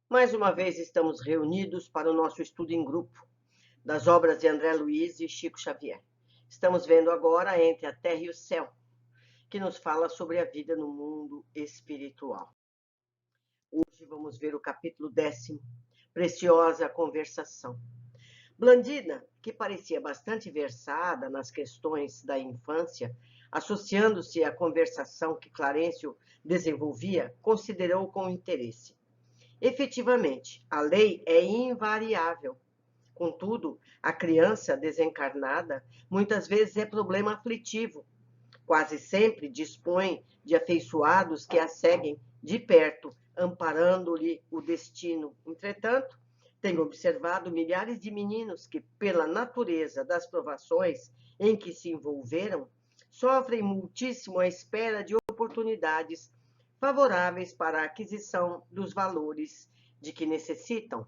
Mais uma vez estamos reunidos para o nosso estudo em grupo das obras de André Luiz e Chico Xavier. Estamos vendo agora Entre a Terra e o Céu, que nos fala sobre a vida no mundo espiritual. Hoje vamos ver o capítulo 10º, Preciosa Conversação. Blandina, que parecia bastante versada nas questões da infância, associando-se à conversação que Clarencio desenvolvia, considerou com interesse. Efetivamente, a lei é invariável. Contudo, a criança desencarnada muitas vezes é problema aflitivo. Quase sempre dispõe de afeiçoados que a seguem de perto, amparando-lhe o destino. Entretanto, tenho observado milhares de meninos que, pela natureza das provações em que se envolveram, sofrem muitíssimo à espera de oportunidades favoráveis para a aquisição dos valores de que necessitam.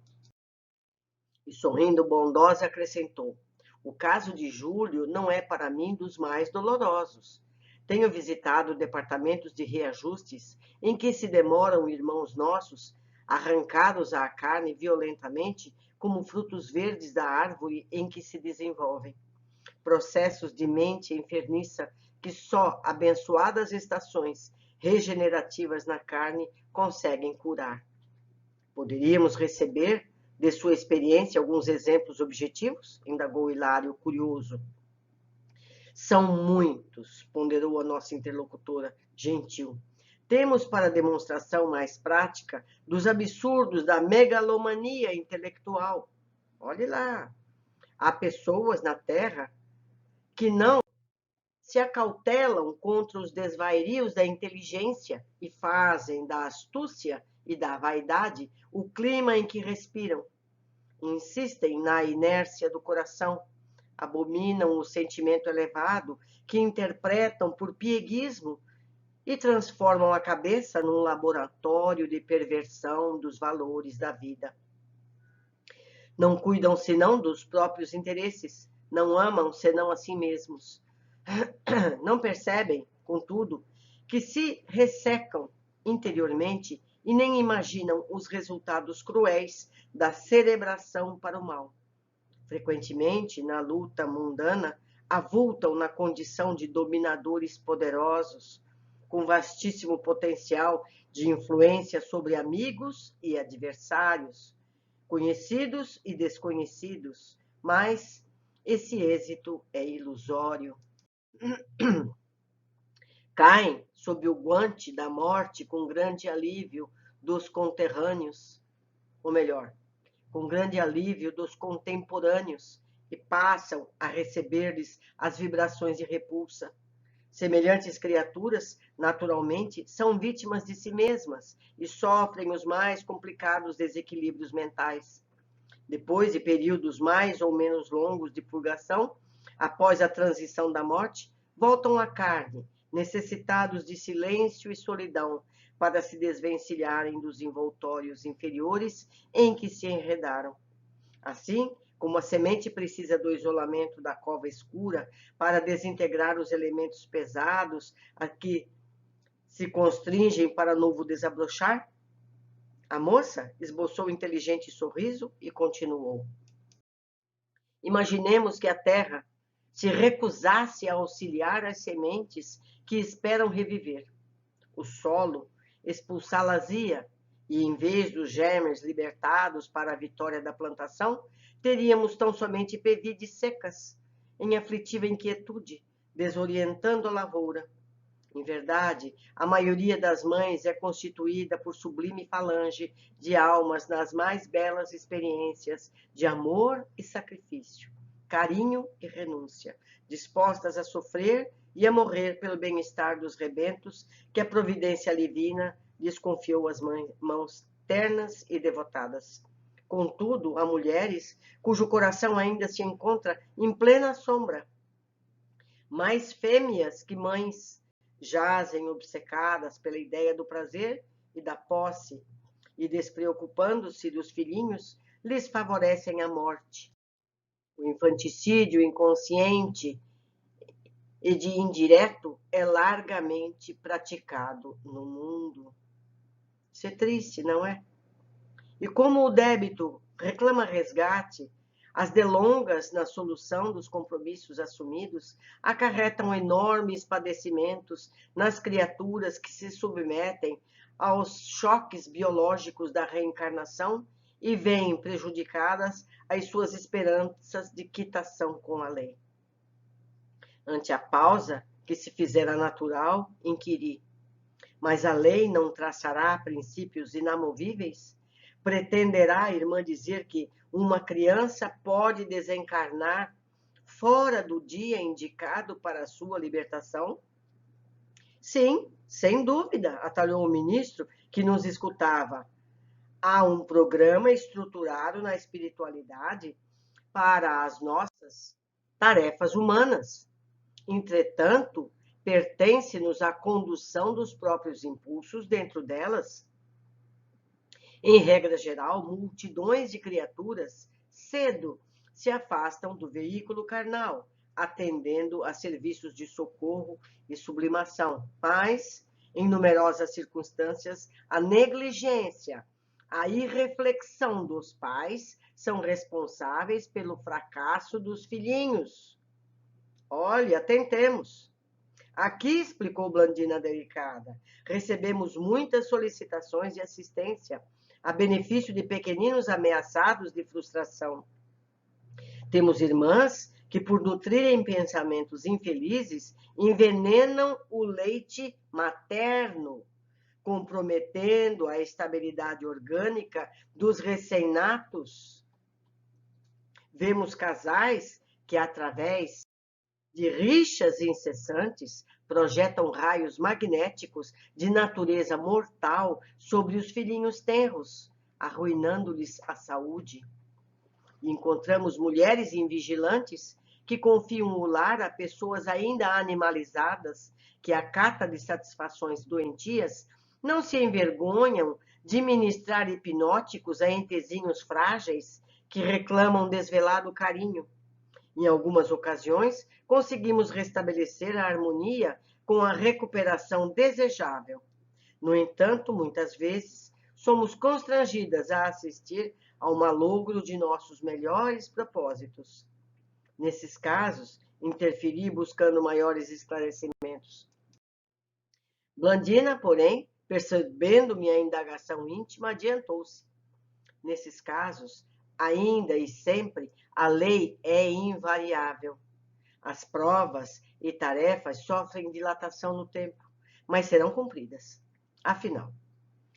E sorrindo bondosa acrescentou: o caso de Júlio não é para mim dos mais dolorosos. Tenho visitado departamentos de reajustes em que se demoram irmãos nossos, arrancados à carne violentamente, como frutos verdes da árvore em que se desenvolvem. Processos de mente enfermiça que só abençoadas estações regenerativas na carne conseguem curar. Poderíamos receber de sua experiência alguns exemplos objetivos? Indagou Hilário, curioso. São muitos, ponderou a nossa interlocutora, gentil. Temos para demonstração mais prática dos absurdos da megalomania intelectual. Olhe lá, há pessoas na Terra que não se acautelam contra os desvarios da inteligência e fazem da astúcia e da vaidade o clima em que respiram. Insistem na inércia do coração, abominam o sentimento elevado que interpretam por pieguismo e transformam a cabeça num laboratório de perversão dos valores da vida. Não cuidam senão dos próprios interesses, não amam senão a si mesmos. Não percebem, contudo, que se ressecam interiormente e nem imaginam os resultados cruéis da cerebração para o mal. Frequentemente, na luta mundana, avultam na condição de dominadores poderosos, com vastíssimo potencial de influência sobre amigos e adversários, conhecidos e desconhecidos, mas esse êxito é ilusório. Caem sob o guante da morte com grande alívio dos conterrâneos, ou melhor, com grande alívio dos contemporâneos, e passam a receber-lhes as vibrações de repulsa. Semelhantes criaturas, naturalmente, são vítimas de si mesmas e sofrem os mais complicados desequilíbrios mentais. Depois de períodos mais ou menos longos de purgação, após a transição da morte, voltam à carne, necessitados de silêncio e solidão, para se desvencilharem dos envoltórios inferiores em que se enredaram. Assim, como a semente precisa do isolamento da cova escura para desintegrar os elementos pesados a que se constringem para novo desabrochar, a moça esboçou um inteligente sorriso e continuou. Imaginemos que a terra se recusasse a auxiliar as sementes que esperam reviver. O solo expulsá-las-ia, e em vez dos germes libertados para a vitória da plantação, teríamos tão somente pevides secas, em aflitiva inquietude, desorientando a lavoura. Em verdade, a maioria das mães é constituída por sublime falange de almas nas mais belas experiências de amor e sacrifício, carinho e renúncia, dispostas a sofrer e a morrer pelo bem-estar dos rebentos que a providência divina lhes confiou às mãos ternas e devotadas. Contudo, há mulheres cujo coração ainda se encontra em plena sombra, mais fêmeas que mães, jazem obcecadas pela ideia do prazer e da posse, e despreocupando-se dos filhinhos, lhes favorecem a morte. O infanticídio inconsciente e de indireto é largamente praticado no mundo. Isso é triste, não é? E como o débito reclama resgate, as delongas na solução dos compromissos assumidos acarretam enormes padecimentos nas criaturas que se submetem aos choques biológicos da reencarnação e veem prejudicadas as suas esperanças de quitação com a lei. Ante a pausa que se fizera natural, inquiri: mas a lei não traçará princípios inamovíveis? Pretenderá a irmã dizer que uma criança pode desencarnar fora do dia indicado para a sua libertação? Sim, sem dúvida, atalhou o ministro, que nos escutava. Há um programa estruturado na espiritualidade para as nossas tarefas humanas. Entretanto, pertence-nos a condução dos próprios impulsos dentro delas. Em regra geral, multidões de criaturas cedo se afastam do veículo carnal, atendendo a serviços de socorro e sublimação, mas, em numerosas circunstâncias, a negligência, a irreflexão dos pais são responsáveis pelo fracasso dos filhinhos. Olha, tentemos. Aqui, explicou Blandina delicada, recebemos muitas solicitações de assistência a benefício de pequeninos ameaçados de frustração. Temos irmãs que, por nutrirem pensamentos infelizes, envenenam o leite materno, comprometendo a estabilidade orgânica dos recém-natos. Vemos casais que, através de rixas incessantes, projetam raios magnéticos de natureza mortal sobre os filhinhos tenros, arruinando-lhes a saúde. E encontramos mulheres invigilantes que confiam o lar a pessoas ainda animalizadas, que, à cata de satisfações doentias, não se envergonham de ministrar hipnóticos a entezinhos frágeis que reclamam desvelado carinho. Em algumas ocasiões, conseguimos restabelecer a harmonia com a recuperação desejável. No entanto, muitas vezes, somos constrangidas a assistir ao malogro de nossos melhores propósitos. Nesses casos, interferi buscando maiores esclarecimentos. Blandina, porém, percebendo minha indagação íntima, adiantou-se. Nesses casos, ainda e sempre, a lei é invariável. As provas e tarefas sofrem dilatação no tempo, mas serão cumpridas. Afinal,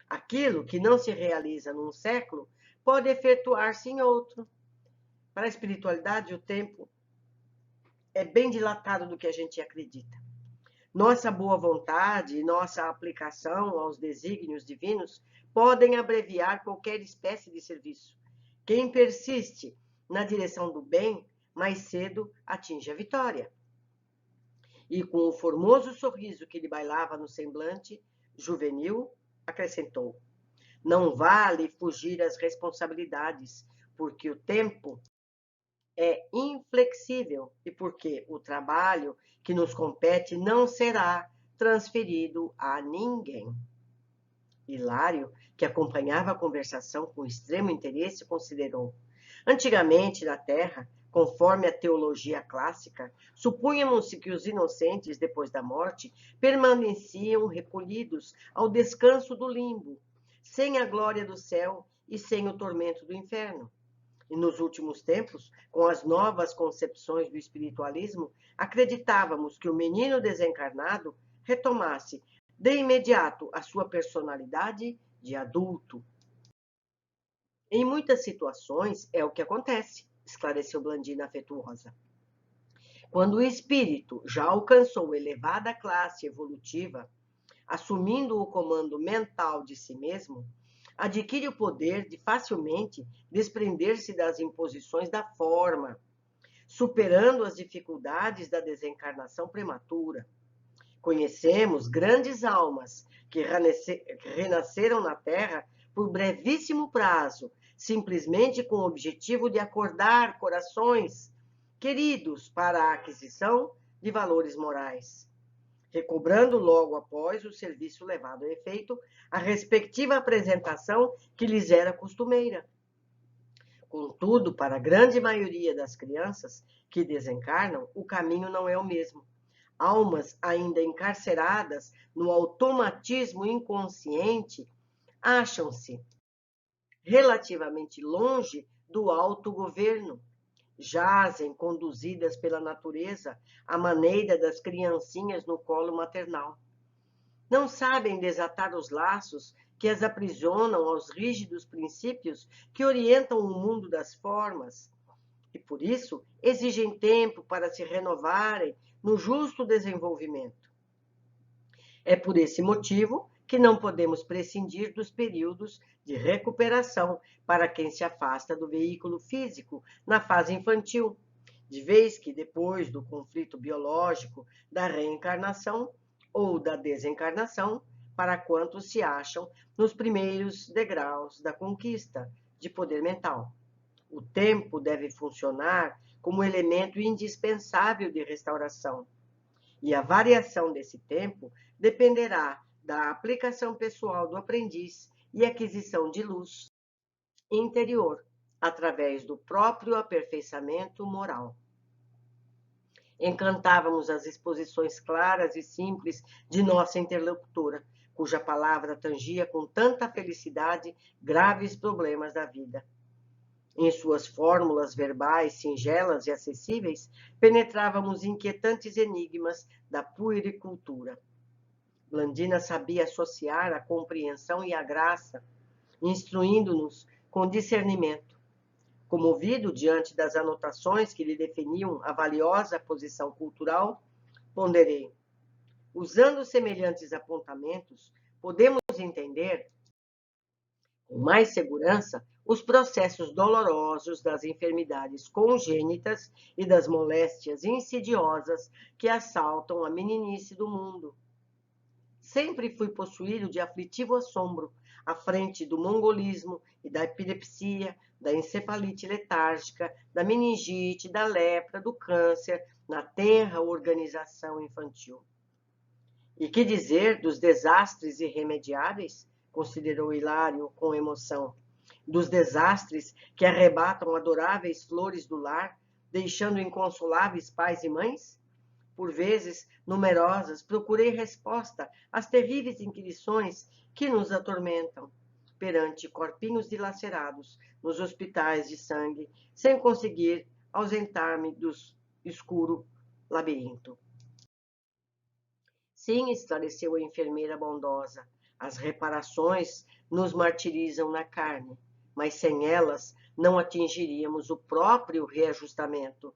aquilo que não se realiza num século pode efetuar-se em outro. Para a espiritualidade, o tempo é bem dilatado do que a gente acredita. Nossa boa vontade e nossa aplicação aos desígnios divinos podem abreviar qualquer espécie de serviço. Quem persiste na direção do bem, mais cedo atinge a vitória. E com o formoso sorriso que lhe bailava no semblante juvenil, acrescentou: não vale fugir às responsabilidades, porque o tempo é inflexível e porque o trabalho que nos compete não será transferido a ninguém. Hilário, que acompanhava a conversação com extremo interesse, considerou: antigamente, na Terra, conforme a teologia clássica, supunhamos-se que os inocentes, depois da morte, permaneciam recolhidos ao descanso do limbo, sem a glória do céu e sem o tormento do inferno. E nos últimos tempos, com as novas concepções do espiritualismo, acreditávamos que o menino desencarnado retomasse de imediato a sua personalidade de adulto. Em muitas situações é o que acontece, esclareceu Blandina afetuosa. Quando o espírito já alcançou elevada classe evolutiva, assumindo o comando mental de si mesmo, adquire o poder de facilmente desprender-se das imposições da forma, superando as dificuldades da desencarnação prematura. Conhecemos grandes almas que renasceram na Terra por brevíssimo prazo, simplesmente com o objetivo de acordar corações queridos para a aquisição de valores morais. recobrando logo após o serviço levado a efeito a respectiva apresentação que lhes era costumeira. Contudo, para a grande maioria das crianças que desencarnam, o caminho não é o mesmo. Almas ainda encarceradas no automatismo inconsciente acham-se relativamente longe do autogoverno, jazem conduzidas pela natureza à maneira das criancinhas no colo maternal. Não sabem desatar os laços que as aprisionam aos rígidos princípios que orientam o mundo das formas, e por isso exigem tempo para se renovarem no justo desenvolvimento. É por esse motivo que não podemos prescindir dos períodos de recuperação para quem se afasta do veículo físico na fase infantil, de vez que depois do conflito biológico, da reencarnação ou da desencarnação, para quantos se acham nos primeiros degraus da conquista de poder mental. O tempo deve funcionar como elemento indispensável de restauração, e a variação desse tempo dependerá da aplicação pessoal do aprendiz e aquisição de luz interior, através do próprio aperfeiçoamento moral. Encantávamos as exposições claras e simples de nossa interlocutora, cuja palavra tangia com tanta felicidade graves problemas da vida. Em suas fórmulas verbais singelas e acessíveis, penetrávamos inquietantes enigmas da puericultura. Blandina sabia associar a compreensão e a graça, instruindo-nos com discernimento. Comovido diante das anotações que lhe definiam a valiosa posição cultural, ponderei. Usando semelhantes apontamentos, podemos entender com mais segurança os processos dolorosos das enfermidades congênitas e das moléstias insidiosas que assaltam a meninice do mundo. Sempre fui possuído de aflitivo assombro à frente do mongolismo e da epilepsia, da encefalite letárgica, da meningite, da lepra, do câncer na tenra organização infantil. E que dizer dos desastres irremediáveis? Considerou Hilário com emoção. Dos desastres que arrebatam adoráveis flores do lar, deixando inconsoláveis pais e mães? Por vezes numerosas, procurei resposta às terríveis inquirições que nos atormentam, perante corpinhos dilacerados nos hospitais de sangue, sem conseguir ausentar-me do escuro labirinto. Sim, esclareceu a enfermeira bondosa, as reparações nos martirizam na carne, mas sem elas não atingiríamos o próprio reajustamento.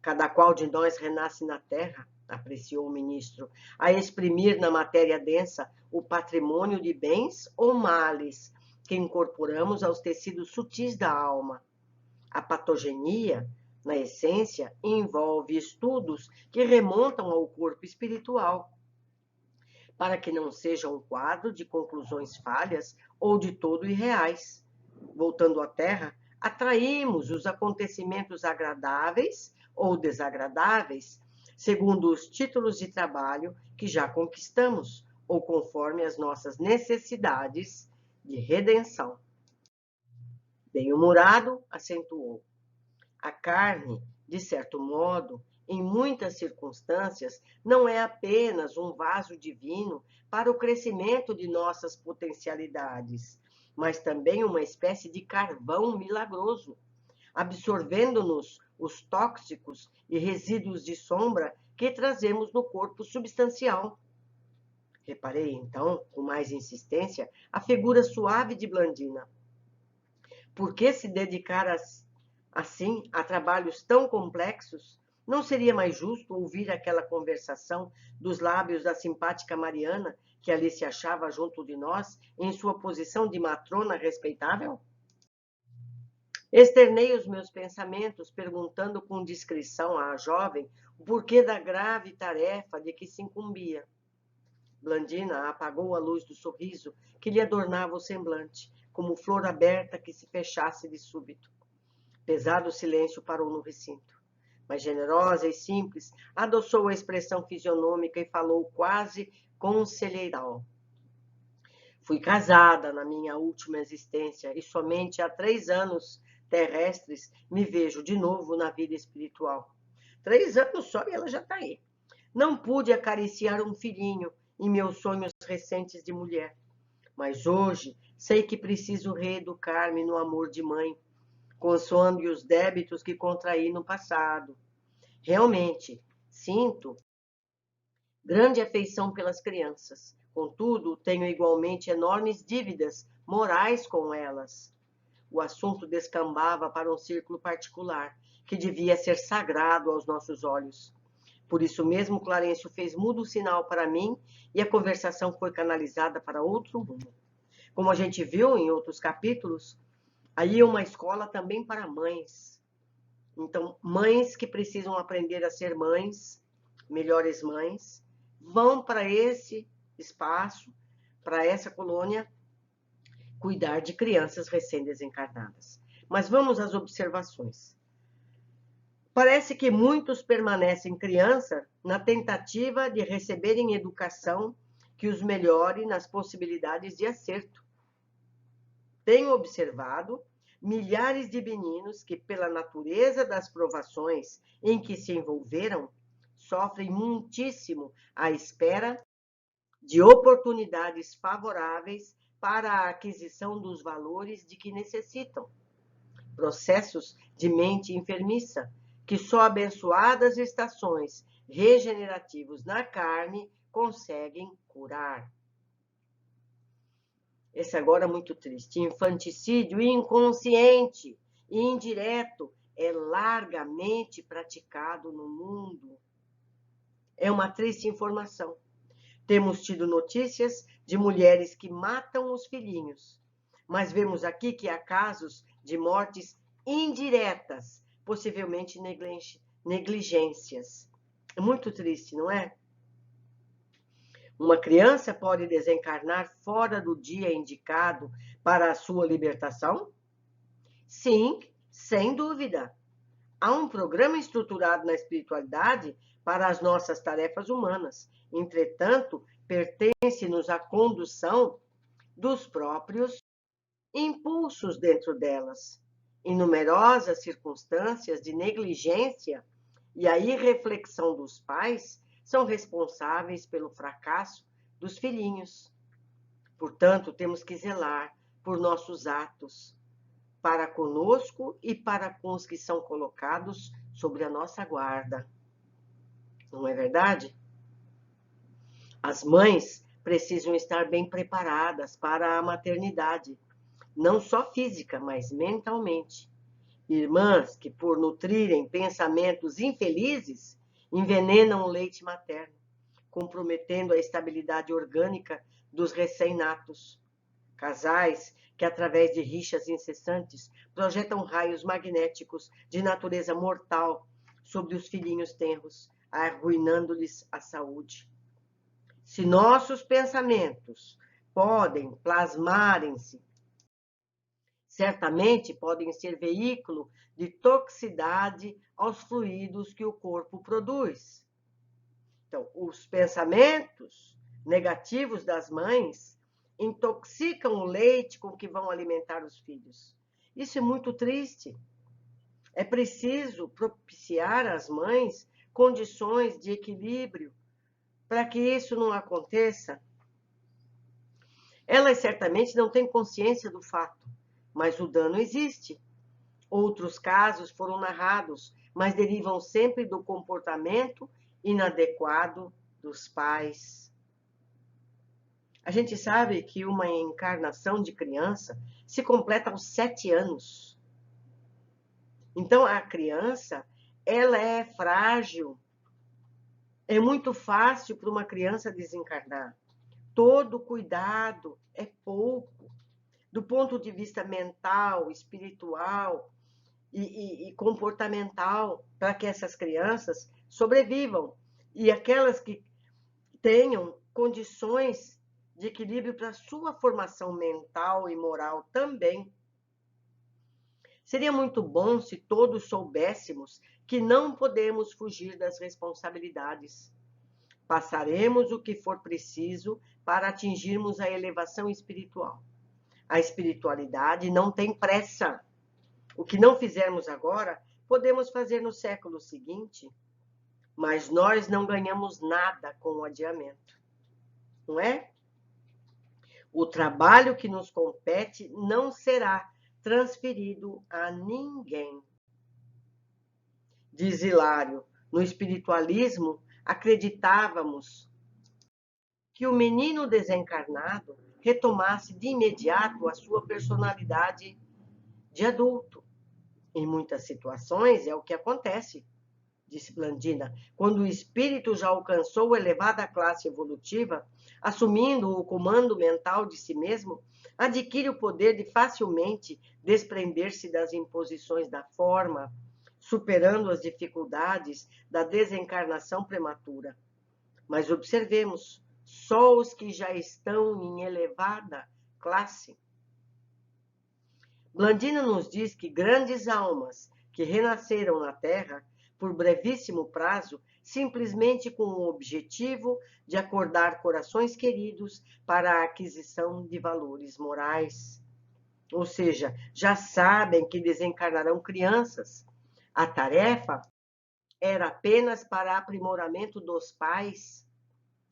Cada qual de nós renasce na terra, apreciou o ministro, a exprimir na matéria densa o patrimônio de bens ou males que incorporamos aos tecidos sutis da alma. A patogenia, na essência, envolve estudos que remontam ao corpo espiritual, para que não seja um quadro de conclusões falhas ou de todo irreais. Voltando à Terra, atraímos os acontecimentos agradáveis ou desagradáveis, segundo os títulos de trabalho que já conquistamos, ou conforme as nossas necessidades de redenção. Bem-humorado, acentuou. A carne, de certo modo, em muitas circunstâncias, não é apenas um vaso divino para o crescimento de nossas potencialidades, mas também uma espécie de carvão milagroso, absorvendo-nos os tóxicos e resíduos de sombra que trazemos no corpo substancial. Reparei, então, com mais insistência, a figura suave de Blandina. Por que se dedicar assim a trabalhos tão complexos? Não seria mais justo ouvir aquela conversação dos lábios da simpática Mariana, que ali se achava junto de nós, em sua posição de matrona respeitável? Externei os meus pensamentos, perguntando com discrição à jovem o porquê da grave tarefa de que se incumbia. Blandina apagou a luz do sorriso que lhe adornava o semblante, como flor aberta que se fechasse de súbito. Pesado silêncio parou no recinto. mas generosa e simples, adoçou a expressão fisionômica e falou quase conselheiral. Fui casada na minha última existência e somente há 3 anos terrestres me vejo de novo na vida espiritual. 3 anos só e ela já está aí. Não pude acariciar um filhinho em meus sonhos recentes de mulher, mas hoje sei que preciso reeducar-me no amor de mãe, consoando os débitos que contraí no passado. Realmente, sinto grande afeição pelas crianças. Contudo, tenho igualmente enormes dívidas morais com elas. O assunto descambava para um círculo particular, que devia ser sagrado aos nossos olhos. Por isso mesmo, Clarencio fez mudo sinal para mim e a conversação foi canalizada para outro rumo. Como a gente viu em outros capítulos, aí é uma escola também para mães. Então, mães que precisam aprender a ser mães, melhores mães, vão para esse espaço, para essa colônia, cuidar de crianças recém-desencarnadas. Mas vamos às observações. Parece que muitos permanecem criança na tentativa de receberem educação que os melhore nas possibilidades de acerto. Tenho observado milhares de meninos que, pela natureza das provações em que se envolveram, sofrem muitíssimo à espera de oportunidades favoráveis para a aquisição dos valores de que necessitam. Processos de mente enfermiça, que só abençoadas estações regenerativos na carne conseguem curar. Esse agora é muito triste. Infanticídio inconsciente e indireto é largamente praticado no mundo. É uma triste informação. Temos tido notícias de mulheres que matam os filhinhos, mas vemos aqui que há casos de mortes indiretas, possivelmente negligências. É muito triste, não é? Uma criança pode desencarnar fora do dia indicado para a sua libertação? Sim, sem dúvida. Há um programa estruturado na espiritualidade para as nossas tarefas humanas. Entretanto, pertence-nos a condução dos próprios impulsos dentro delas. Em numerosas circunstâncias de negligência e a irreflexão dos pais são responsáveis pelo fracasso dos filhinhos. Portanto, temos que zelar por nossos atos, para conosco e para com os que são colocados sobre a nossa guarda. Não é verdade? As mães precisam estar bem preparadas para a maternidade, não só física, mas mentalmente. Irmãs que, por nutrirem pensamentos infelizes, envenenam o leite materno, comprometendo a estabilidade orgânica dos recém-natos. Casais que, através de rixas incessantes, projetam raios magnéticos de natureza mortal sobre os filhinhos tenros, arruinando-lhes a saúde. Se nossos pensamentos podem plasmarem-se, certamente podem ser veículo de toxicidade aos fluidos que o corpo produz. Então, os pensamentos negativos das mães intoxicam o leite com que vão alimentar os filhos. Isso é muito triste. É preciso propiciar às mães condições de equilíbrio para que isso não aconteça. Elas certamente não têm consciência do fato, mas o dano existe. Outros casos foram narrados, mas derivam sempre do comportamento inadequado dos pais. A gente sabe que uma encarnação de criança se completa aos 7 anos. Então, a criança, ela é frágil. É muito fácil para uma criança desencarnar. Todo cuidado é pouco. Do ponto de vista mental, espiritual e comportamental, para que essas crianças sobrevivam. E aquelas que tenham condições de equilíbrio para a sua formação mental e moral também. Seria muito bom se todos soubéssemos que não podemos fugir das responsabilidades. Passaremos o que for preciso para atingirmos a elevação espiritual. A espiritualidade não tem pressa. O que não fizermos agora, podemos fazer no século seguinte, mas nós não ganhamos nada com o adiamento, não é? O trabalho que nos compete não será transferido a ninguém. Diz Hilário, no espiritualismo, acreditávamos que o menino desencarnado retomasse de imediato a sua personalidade de adulto. Em muitas situações é o que acontece, disse Blandina, quando o espírito já alcançou elevada classe evolutiva, assumindo o comando mental de si mesmo, adquire o poder de facilmente desprender-se das imposições da forma, superando as dificuldades da desencarnação prematura. Mas observemos, só os que já estão em elevada classe. Blandina nos diz que grandes almas que renasceram na Terra por brevíssimo prazo, simplesmente com o objetivo de acordar corações queridos para a aquisição de valores morais. Ou seja, já sabem que desencarnarão crianças. A tarefa era apenas para aprimoramento dos pais.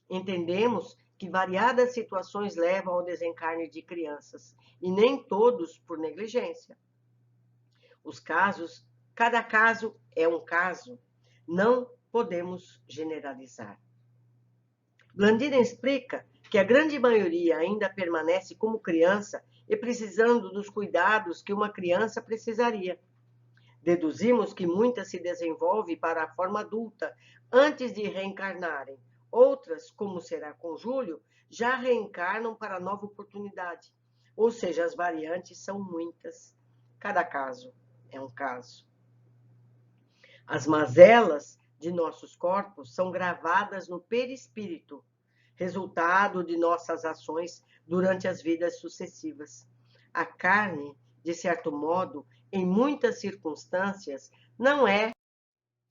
Entendemos que variadas situações levam ao desencarne de crianças, e nem todos por negligência. Cada caso é um caso, não podemos generalizar. Blandina explica que a grande maioria ainda permanece como criança e precisando dos cuidados que uma criança precisaria. Deduzimos que muitas se desenvolvem para a forma adulta antes de reencarnarem. Outras, como será com Júlio, já reencarnam para nova oportunidade. Ou seja, as variantes são muitas. Cada caso é um caso. As mazelas de nossos corpos são gravadas no perispírito, resultado de nossas ações durante as vidas sucessivas. A carne, de certo modo, em muitas circunstâncias, não é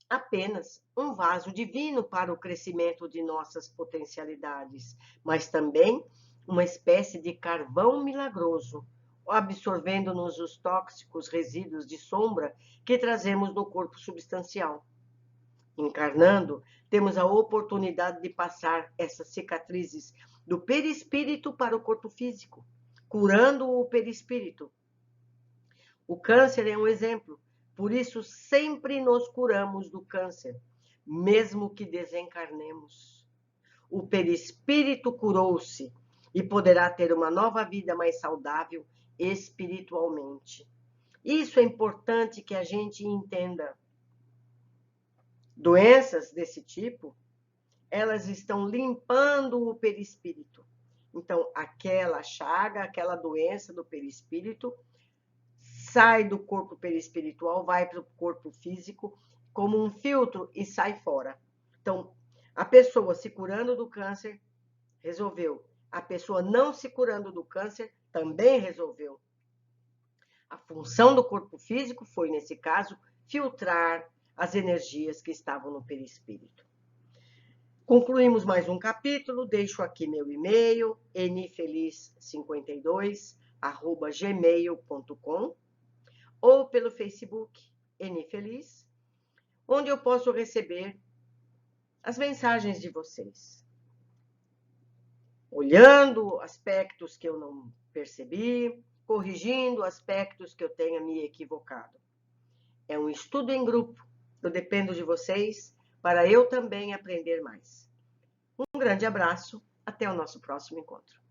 apenas um vaso divino para o crescimento de nossas potencialidades, mas também uma espécie de carvão milagroso, absorvendo-nos os tóxicos resíduos de sombra que trazemos no corpo substancial. Encarnando, temos a oportunidade de passar essas cicatrizes do perispírito para o corpo físico, curando o perispírito. O câncer é um exemplo. Por isso, sempre nos curamos do câncer, mesmo que desencarnemos. O perispírito curou-se e poderá ter uma nova vida mais saudável espiritualmente. Isso é importante que a gente entenda. Doenças desse tipo, elas estão limpando o perispírito. Então, aquela chaga, aquela doença do perispírito, sai do corpo perispiritual, vai para o corpo físico como um filtro e sai fora. Então, a pessoa se curando do câncer, resolveu. A pessoa não se curando do câncer, também resolveu. A função do corpo físico foi, nesse caso, filtrar as energias que estavam no perispírito. Concluímos mais um capítulo, deixo aqui meu e-mail, nfeliz52@gmail.com ou pelo Facebook nfeliz, onde eu posso receber as mensagens de vocês. Olhando aspectos que eu não percebi, corrigindo aspectos que eu tenha me equivocado. É um estudo em grupo, eu dependo de vocês para eu também aprender mais. Um grande abraço, até o nosso próximo encontro.